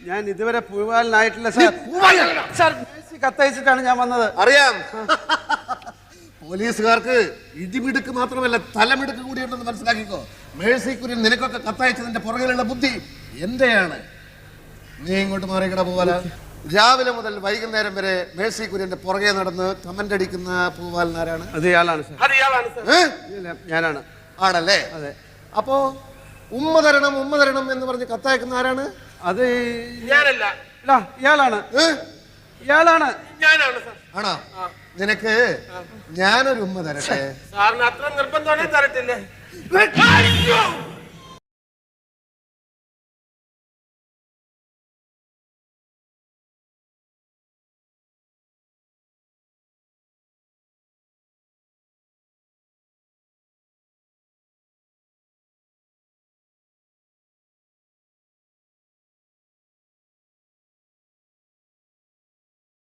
ഞാൻ ഇതുവരെ പൂവാലിനായിട്ടില്ല sir. Sir കത്തയച്ചിട്ടാണ് ഞാൻ വന്നത്. അറിയാം. പോലീസുകാർക്ക് ഇടിമിടുക്ക് മാത്രമല്ല തലമിടുക്ക് കൂടിയുണ്ടെന്ന് മനസ്സിലാക്കിക്കോ. മേഴ്സി കുര്യൻ നിനക്കൊക്കെ കത്തയച്ചതിന്റെ പുറകിലുള്ള ബുദ്ധി എന്റെയാണ്. നീ ഇങ്ങോട്ട് മാറിക്കട പൂവാല. രാവിലെ മുതൽ വൈകുന്നേരം വരെ മേഴ്സി കുര്യന്റെ പുറകെ നടന്ന് കമന്റ് അടിക്കുന്ന പൂവാലനാരാണ്? അത് ഇയാളാണ് സാർ. ഞാനാണ്. ആണല്ലേ? അതെ. അപ്പോ ഉമ്മ തരണം എന്ന് പറഞ്ഞ് കത്തയക്കുന്ന ആരാണ്? അത് ഞാനല്ല. ഇയാളാണ്. ഞാനാണ് സാർ. ആണോ? നിനക്ക് ഞാനൊരു ഉമ്മ തരട്ടെ? സാറിന് അത്ര നിർബന്ധമാണെങ്കിൽ തരട്ടില്ലേ?